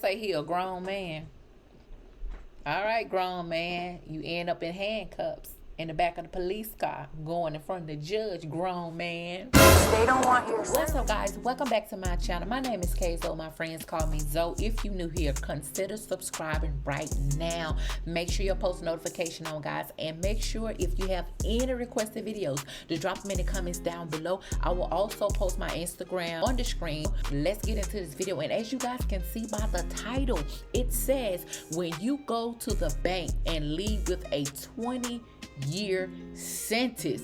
say he a grown man. All right, grown man. You end up in handcuffs in the back of the police car going in front of the judge, grown man. They don't want your... What's up, guys? Welcome back to my channel. My name is Kzo. My friends call me Zoe. If you new here, consider subscribing right now. Make sure your post notification on, guys, and make sure if you have any requested videos to drop them in the comments down below. I will also post my Instagram on the screen. Let's get into this video, and as you guys can see by the title, it says when you go to the bank and leave with a 20-year sentence.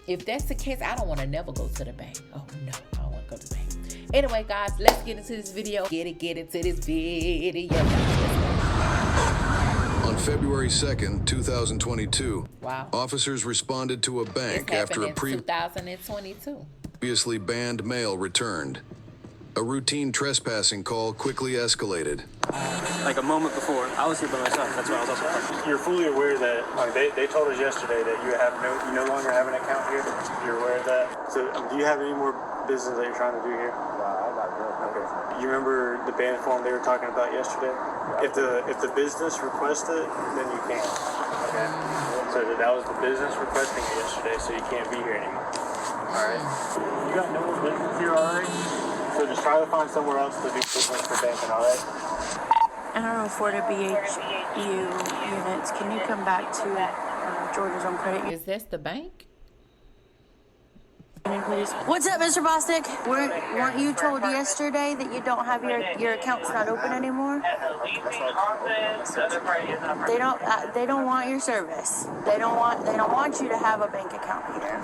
If that's the case, I don't want to never go to the bank. Oh no, I don't want to go to the bank. Anyway, guys, let's get into this video. Get into this video. On February 2nd, 2022, Wow. officers responded to a bank This after a happened in 2022. previously banned mail returned. A routine trespassing call quickly escalated. Like a moment before, I was here by myself. That's why I was also parked. You're fully aware that they told us yesterday that you no longer have an account here. You're aware of that. So do you have any more business that you're trying to do here? Okay. You remember the ban form they were talking about yesterday? If the business requests it, then you can. Okay. So that was the business requesting it yesterday, so you can't be here anymore. All right. You got no more business here already. So just try to find somewhere else to do business for banking, all right? I don't know, for the BHU units, can you come back to Georgia's Home Credit Is this the bank? Union, please? What's up, Mr. Bostic? Weren't you told yesterday that you don't have your account's not open anymore? They don't want your service. They don't want you to have a bank account here.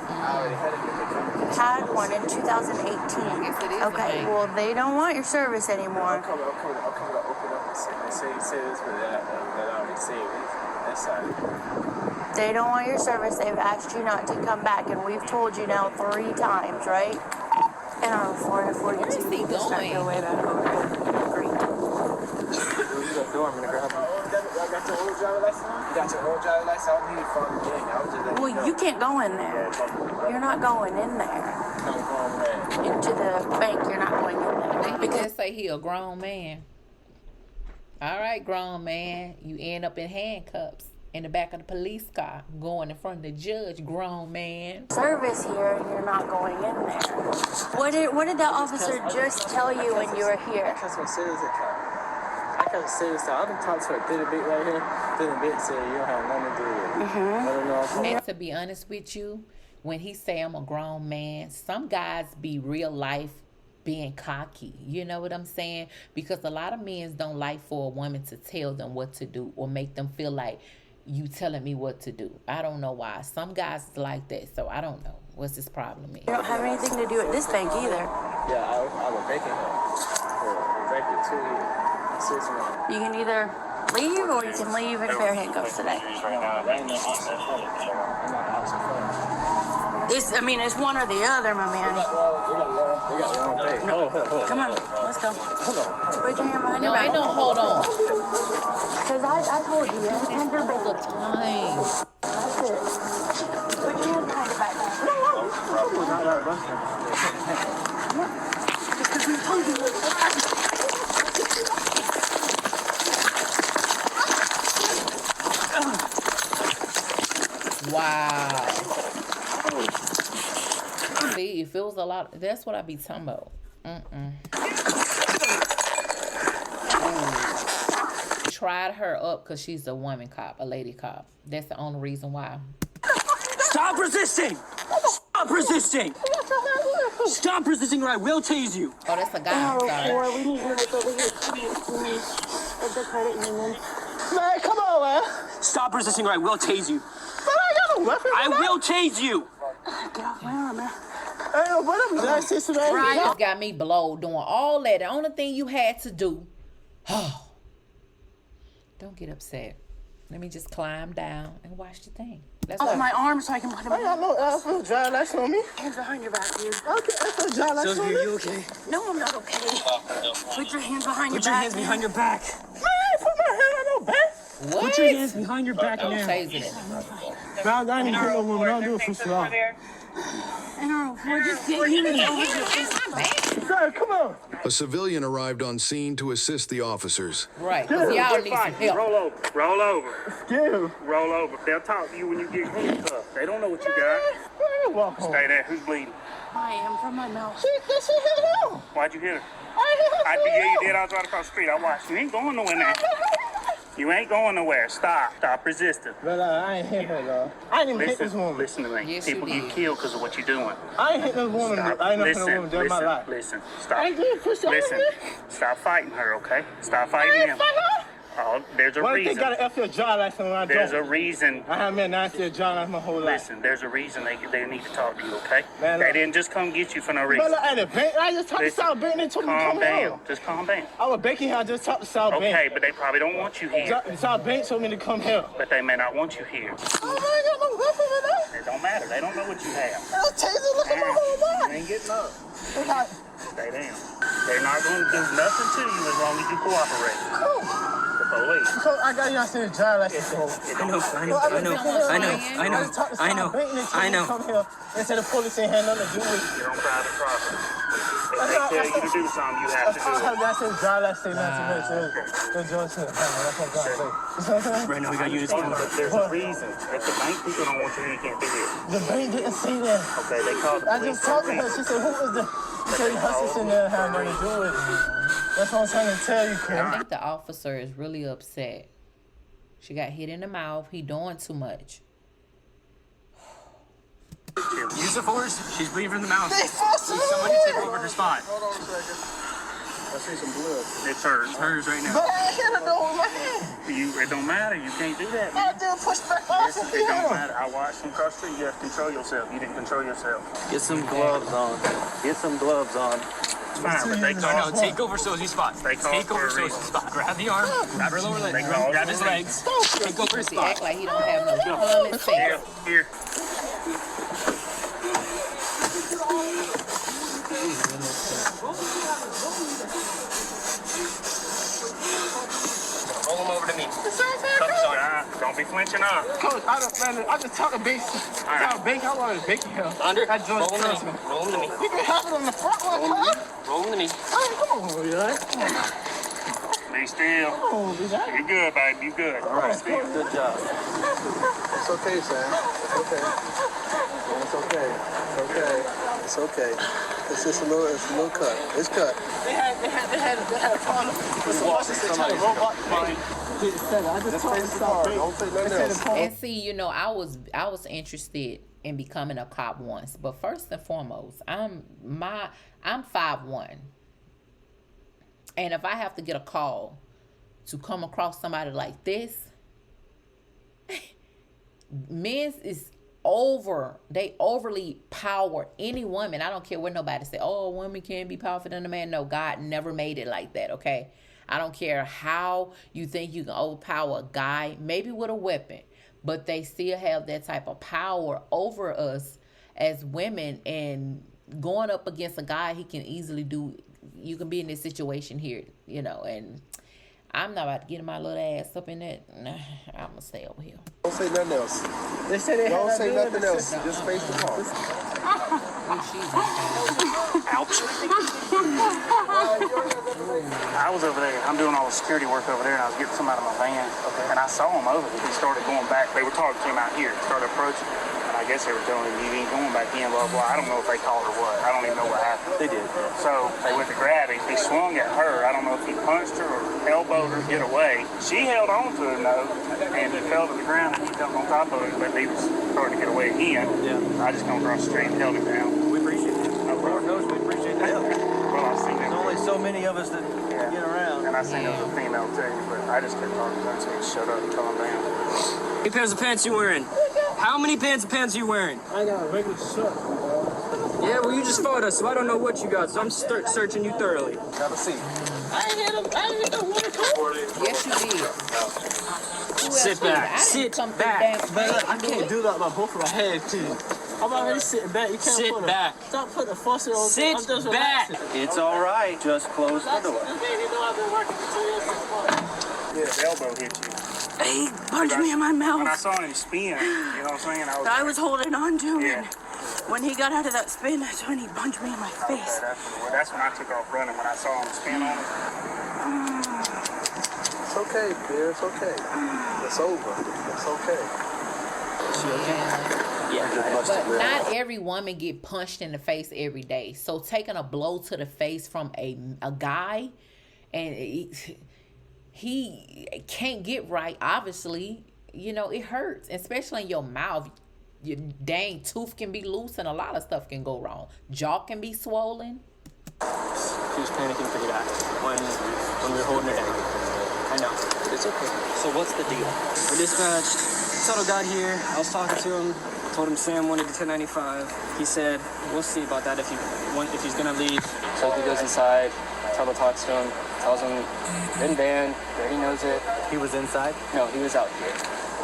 Had one in 2018. Okay, well, they don't want your service anymore. I'll come up and say this, but that I already saved it. That's side. They don't want your service. They've asked you not to come back, and we've told you now 3 times, right? And on 442, Where's he going? Go way back over. Great. Door, I'm gonna grab him. I got your old driver license? You got your old driver license? I don't need it for the gang. I was just letting Well, you can't go in there. You're not going in there. Into the bank, you're not going in there. He just say he a grown man. All right, grown man. You end up in handcuffs in the back of the police car going in front of the judge, grown man. Service here, and you're not going in there. What did that officer just tell you when you were here? I got some serious account. I got a serious account. I've been talking to a did a bit right here. Did a bit said you don't have nothing to do with it. I don't know. And to be honest with you, when he say I'm a grown man, some guys be real life being cocky. You know what I'm saying? Because a lot of men don't like for a woman to tell them what to do or make them feel like you telling me what to do. I don't know why. Some guys is like that, so I don't know what's his problem is. You don't have anything to do at this bank either. Yeah, I was banking for exactly 2 years. 6 months. You can either leave or you can leave in bare handcuffs today. It's one or the other, my man. No, come on, let's go. Put your hand behind your back. I don't hold on. Because I told you, hand your back. All the time. That's it. Put your hand behind your back. Just because we told you. Wow. See, it feels a lot. That's what I be talking about. Tried her up because she's a woman cop, a lady cop. That's the only reason why. Stop resisting! Stop resisting! Stop resisting or I will tase you! Oh, that's a guy. I'm sorry. We need units over here. At the credit union. Man, come on, man. Stop resisting or I will tase you. Man, I got no weapon. I will tase you! Get off my arm, man. I ain't no weapon. That's just man. Right. Just got me blowed doing all that. The only thing you had to do. Don't get upset. Let me just climb down and watch the thing. That's Off my arm so I can put him I got no driver license on me. hands behind your back, dude. Okay, that's no driver license on me. you okay? No, I'm not okay. Put your hands behind your Put your back. hands behind your back. Man, I ain't put my hand on no back. what? Put your hands behind your back I'm now. tasing it. I ain't even put no woman. I don't do it for sure. I don't know. We're just getting units over here. Sir, come on. A civilian arrived on scene to assist the officers. Right, because y'all need some help. Roll over. Roll over. Yeah. Roll over. They'll talk to you when you get handcuffed. They don't know what you got. Walk home. Stay there. Who's bleeding? I am from my mouth. She hit him. Why'd you hit her? I hit her. You did. I was right across the street. I watched you. You ain't going nowhere now. You ain't going nowhere. Stop. Stop resisting. But I ain't hit her, though. I ain't even hit this woman. Listen to me. Yes, People you get did. killed because of what you're doing. I ain't hit no woman. I ain't hit no woman during my life. Listen. Stop. I did push her. Listen. Stop fighting her, okay? Stop fighting him. Oh, there's a Why they reason. got an FL job license when I There's a don't? reason. I haven't been an FL job license my whole life. Listen, there's a reason they need to talk to you, okay? Man, They look. didn't just come get you for no But reason. look, at the bank, I just talked to Listen, South Bank. They told me to calm come here. down. Just calm down. I was banking here. I just talked to South Okay, Bank. but they probably don't want you here. South Bank told me to come here. But they may not want you here. I ain't got no weapon in there. It don't matter. They don't know what you have. I'll taser. Look at my whole You body. ain't getting up. They got- Stay down. They're not going to do nothing to you as long as you cooperate. Oh. The police. So I got you out to the job license. It don't I know. Come here. They said the police ain't had nothing to do with it. You're on private property. If they tell you to do something, you have to do it. That's his job license. That's the judge said. That's what God said. You know what I'm saying? Right now, we got you. But there's a reason. If the bank people don't want you here, you can't be here. The bank didn't say that. Okay, they called the I police just for a talked to her. reason. She said, who is the... She said, her sister didn't have nothing to do with it. That's what I'm trying to tell you, I Kim. think the officer is really upset. She got hit in the mouth. He doing too much. Use the force. She's bleeding from the mouth. Somebody take over her spot. Hold on a second. I see some blood. It's hers. It's hers right now. But I ain't hit her though with my hand. It don't matter. You can't do that. I did push back off and It hit don't her. matter. I watched him cross the street. You have to control yourself. You didn't control yourself. Get some gloves on. Get some gloves on. It's fine, but they No, called. take over Sosie's spot. They called Take over for a Sosie's spot. Grab the arm. Grab her lower leg. They called Grab for his a legs. Take over his He spot. act like he don't have no common sense. Here. Roll him over to me. Don't be flinching up. Coach, I just talked to Bank. South Bank, I wanted to bank here. Under. I joined Roll him to me. Roll him to me. You can have it on the front one, huh? Roll him to me. Hey, come on, Leon. Come on. Be still. Oh, Leon. You good, baby. You good. All right. Still. Good job. It's okay, Sam. It's okay. It's okay. It's okay. It's okay. It's just a little cut. It's cut. They had a problem with some horses that tried to robot mine. I just told them to stop. Don't say nothing else. And see, you know, I was interested in becoming a cop once, but first and foremost, I'm 5'1", and if I have to get a call to come across somebody like this, men's is they overly power any woman. I don't care what nobody say. Oh, a woman can't be powerful than a man. No, God never made it like that. Okay, I don't care how you think you can overpower a guy, maybe with a weapon, but they still have that type of power over us as women. And going up against a guy, he can easily do. You can be in this situation here, you know, and I'm not about to get my little ass up in that. Nah, I'm gonna stay over here. Don't say nothing else. They said they Don't had say nothing else. Just face the call. I was over there. I'm doing all the security work over there, and I was getting some out of my van. And I saw him over there. He started going back. They were talking to him out here. Started approaching. And I guess they were telling him, you ain't going back in, blah, blah. I don't know if they called or what. I don't even know what happened. They did. So they went to grab him. He swung at her. I don't know if he punched her or elbowed her to get away. She held on to his nose, and he fell to the ground, and he jumped on top of it, but he was starting to get away again. Yeah. I just come across the street and held him down. We appreciate it. No Lord problem. knows we appreciate the help. Well, I've seen There's it. only so many of us that Yeah. get around. And I seen it was a female too, but I just kept talking to him, so he shut up and calm down. How many pairs of pants you wearing? How many pairs of pants are you wearing? I got a regular shirt. Yeah, well, you just fought us, so I don't know what you got, so I'm searching you thoroughly. Have a seat. I ain't hit him. I ain't hit the water coat. Yes, you did. Who else Sit did? back. I didn't Sit come through back. damn Man, thing I and do can't it. do that by both of my head, too. I'm already sitting back. You can't Sit put back. Stop putting a faucet on. Sit I'm just back. relaxing. It's all right. Just close the door. This baby know I've been working for 2 years. His elbow hit you. He punched me in my When I mouth. saw him spin, you know what I'm saying? I was holding on to him. Yeah. When he got out of that spin, that's when he punched me in my face. That's when I took off running when I saw him spin on it. It's okay, dear. It's okay. It's over. It's okay. But not every woman get punched in the face every day. So taking a blow to the face from a guy, and he can't get right, obviously, you know, it hurts, especially in your mouth. Your dang tooth can be loose and a lot of stuff can go wrong. Jaw can be swollen. She was panicking pretty bad when we were holding her down. I know. It's okay. So what's the deal? We're dispatched. Soto got here. I was talking to him. Told him Sam wanted the 1095. He said, we'll see about that if he's gonna leave. So he goes inside. Tuttle talks to him. Tells him, been banned. He knows it. He was inside? No, he was out here.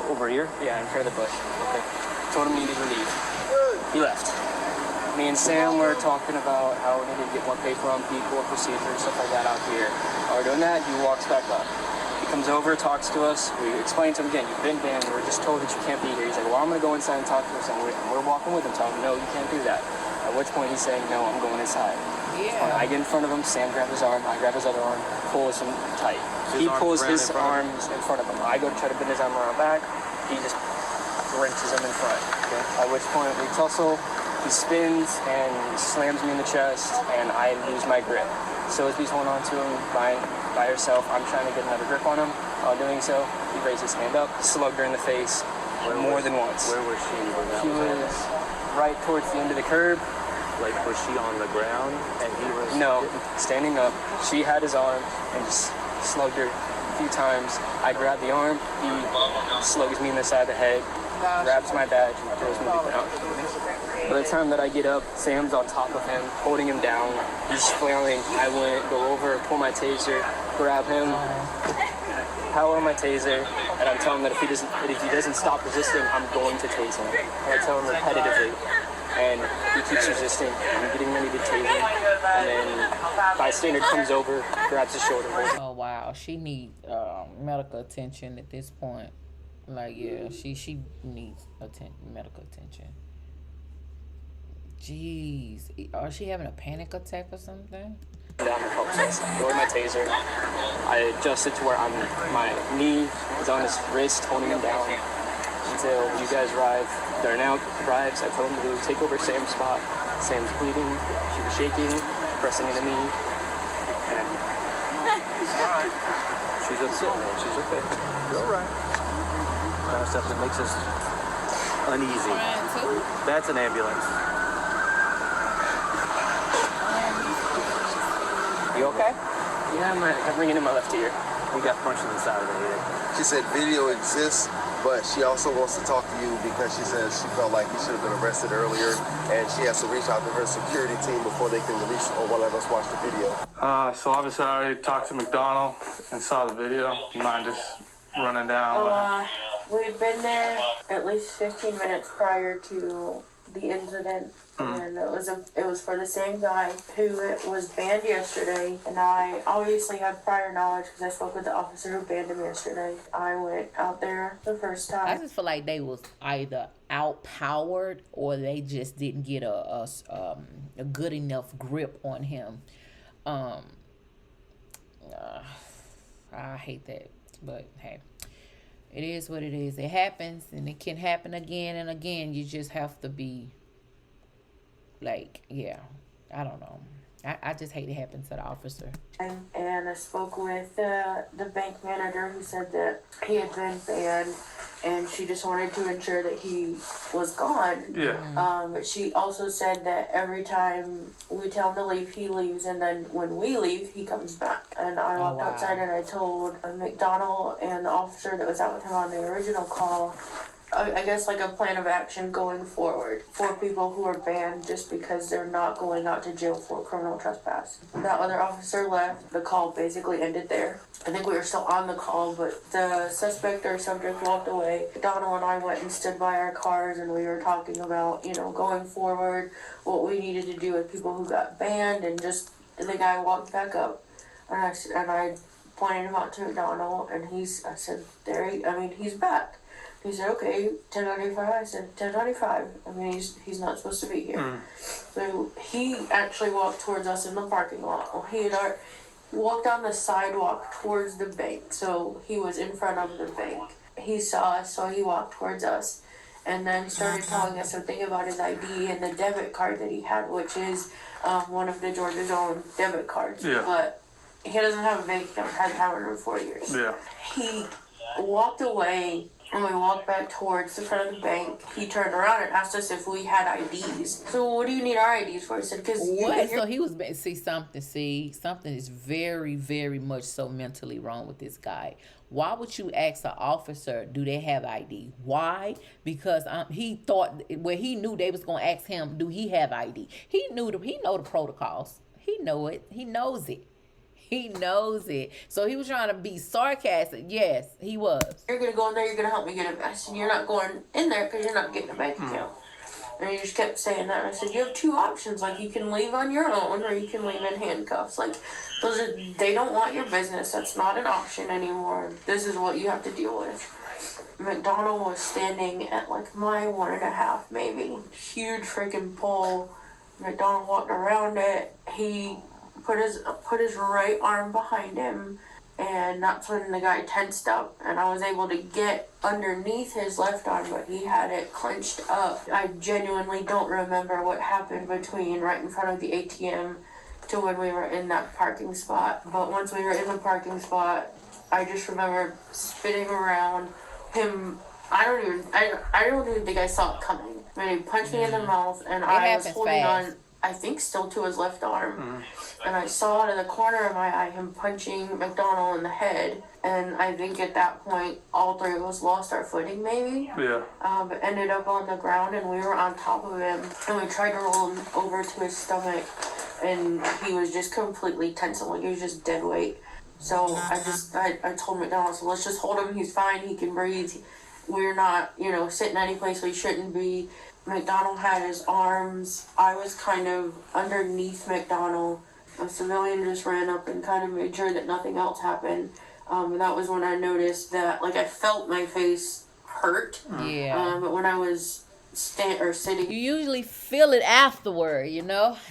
Over here? Yeah, in front of the bush. Okay. Told him he needed to leave. He left. Me and Sam were talking about how we need to get more paper on people, procedures, stuff like that out here. While we're doing that, he walks back up. He comes over, talks to us. We explain to him again, you've been banned. We're just told that you can't be here. He's like, well, I'm going to go inside and talk to him. And we're walking with him, telling him, no, you can't do that. At which point he's saying, no, I'm going inside. Yeah. I get in front of him, Sam grabs his arm, I grab his other arm, pulls him tight. He pulls his arms in front of him. I go to try to bend his arm around back. He just wrenches him in front. Okay. At which point we tussle. He spins and slams me in the chest, and I lose my grip. So as he's holding on to him by herself, I'm trying to get another grip on him. While doing so, he raised his hand up, slugged her in the face more than once. Where was she when that She was right towards the end of the curb. Like, was she on the ground and he was... No, standing up. She had his arm and just slugged her a few times. I grabbed the arm, he slugs me in the side of the head, grabs my badge, and throws me to the ground. By the time that I get up, Sam's on top of him, holding him down. He's flailing. I go over, pull my taser, grab him, power on my taser, and I'm telling him that if he doesn't stop resisting, I'm going to tase him. And I tell him repetitively, and he keeps resisting. I'm getting ready to tase him, and then bystander comes over, grabs his shoulder. Oh wow, she needs medical attention at this point. Like, yeah, she needs medical attention. Jeez, are she having a panic attack or something? Down the process. Lower my taser. I adjust it to where my knee is on his wrist, holding him down until you guys arrive. Darnell arrives. I told him to take over Sam's spot. Sam's bleeding. She was shaking, pressing into me. And She's upset, man. She's okay. You're all right. Kind of stuff that makes us uneasy. That's an ambulance. you okay? Yeah, I'm ringing in my left ear. He got punched in the side of the head. She said video exists, but she also wants to talk to you because she says she felt like he should have been arrested earlier, and she has to reach out to her security team before they can release or let us watch the video. So obviously I already talked to McDonald and saw the video. You mind just running down? We'd been there at least 15 minutes prior to the incident. And it was for the same guy who was banned yesterday, and I obviously had prior knowledge because I spoke with the officer who banned him yesterday. I went out there the first time. I just feel like they was either outpowered or they just didn't get a good enough grip on him. I hate that, but hey, it is what it is. It happens, and it can happen again and again. You just have to be like, yeah, I don't know. I just hate it happens to the officer. And I spoke with the bank manager who said that he had been banned, and she just wanted to ensure that he was gone. Yeah. But she also said that every time we tell him to leave, he leaves, and then when we leave, he comes back. And I walked outside and I told McDonald and the officer that was out with him on the original call, I guess like a plan of action going forward for people who are banned just because they're not going out to jail for criminal trespass. That other officer left. The call basically ended there. I think we were still on the call, but the suspect or subject walked away. Donald and I went and stood by our cars, and we were talking about, going forward, what we needed to do with people who got banned, and just the guy walked back up, and I pointed him out to McDonald, and I said, he's back. He said, okay, 1095. I said, 1095. I mean, he's not supposed to be here. So he actually walked towards us in the parking lot. Well, he had walked on the sidewalk towards the bank. So he was in front of the bank. He saw us, so he walked towards us. And then started telling us something about his ID and the debit card that he had, which is one of the Georgia's own debit cards. Yeah. But he doesn't have a bank account. Hasn't had one in 4 years. Yeah. He walked away, and we walked back towards the front of the bank. He turned around and asked us if we had IDs. So what do you need our IDs for? I said, because what? So he was something is very, very much so mentally wrong with this guy. Why would you ask an officer, do they have ID? Why? Because he thought, he knew they was going to ask him, do he have ID? He know the protocols. He know it. He knows it. He knows it. So he was trying to be sarcastic. Yes, he was. You're going to go in there, you're going to help me get a vest. And you're not going in there because you're not getting a bank account. And he just kept saying that. And I said, you have two options. Like, you can leave on your own or you can leave in handcuffs. Like, they don't want your business. That's not an option anymore. This is what you have to deal with. McDonald was standing at like my 1.5 maybe. Huge freaking pole. McDonald walked around it. He put his right arm behind him, and that's when the guy tensed up, and I was able to get underneath his left arm, but he had it clenched up. I genuinely don't remember what happened between right in front of the ATM to when we were in that parking spot, but once we were in the parking spot, I just remember spinning around him. I don't even think I saw it coming. I mean, he punched me in the mouth, and I was holding on, I think, still to his left arm. And I saw out of the corner of my eye him punching McDonald in the head. And I think at that point, all three of us lost our footing, maybe. Yeah. But ended up on the ground, and we were on top of him. And we tried to roll him over to his stomach, and he was just completely tense. Like, he was just dead weight. So I told McDonald, so let's just hold him. He's fine. He can breathe. We're not, sitting any place we shouldn't be. McDonald had his arms. I was kind of underneath McDonald. A civilian just ran up and kind of made sure that nothing else happened. And that was when I noticed that, like, I felt my face hurt. Yeah. But when I was sitting, you usually feel it afterward,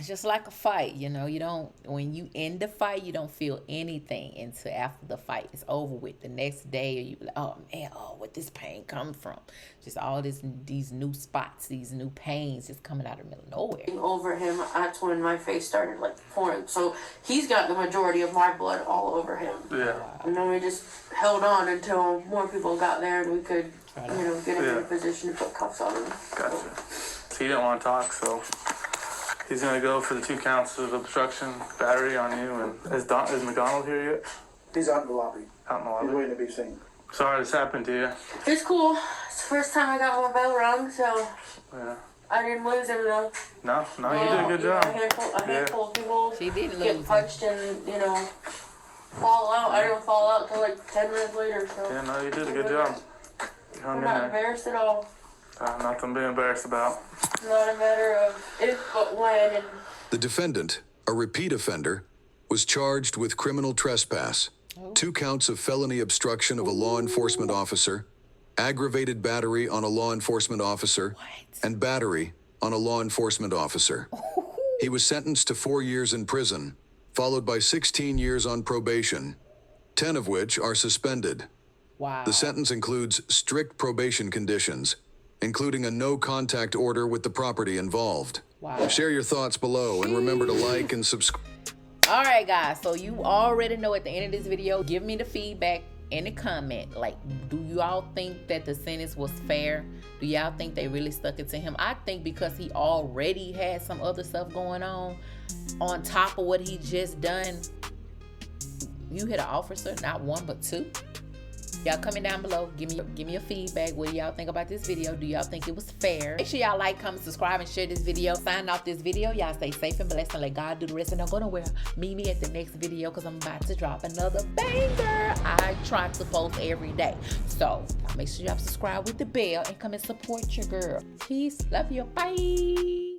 just like a fight. You don't, when you end the fight, you don't feel anything until after the fight is over with. The next day, you be like, oh man, where this pain come from? Just all these new spots, these new pains just coming out of the middle of nowhere. Over him, that's when my face started like pouring. So he's got the majority of my blood all over him. Yeah. And then we just held on until more people got there and we could, get into a position to put cuffs on him. Gotcha. So he didn't want to talk, so he's going to go for the 2 counts of obstruction, battery on you. And is McDonald here yet? He's out in the lobby. Out in the lobby? He's waiting to be seen. Sorry this happened to you. It's cool. It's the first time I got my bell rung, so Yeah. I didn't lose him though. No, you did a good job. A handful of people She didn't get lose punched and, fall out. I didn't fall out till like 10 minutes later, so. Yeah, no, you did a good job. You hung I'm in not there. embarrassed at all. Nothing to be embarrassed about. Not a matter of if, but when. And The defendant, a repeat offender, was charged with criminal trespass, 2 counts of felony obstruction of a law enforcement officer, aggravated battery on a law enforcement officer, and battery on a law enforcement officer. He was sentenced to 4 years in prison, followed by 16 years on probation, 10 of which are suspended. Wow. The sentence includes strict probation conditions, including a no-contact order with the property involved. Wow. Share your thoughts below and remember to like and subscribe. All right, guys. So you already know at the end of this video, give me the feedback in the comment. Like, do you all think that the sentence was fair? Do y'all think they really stuck it to him? I think because he already had some other stuff going on top of what he just done, you hit an officer, not 1 but 2. Y'all comment down below. Give me your feedback. What do y'all think about this video? Do y'all think it was fair? Make sure y'all like, comment, subscribe, and share this video. Sign off this video. Y'all stay safe and blessed and let God do the rest. And don't go nowhere. Meet me at the next video because I'm about to drop another banger. I try to post every day. So make sure y'all subscribe with the bell and come and support your girl. Peace. Love you. Bye.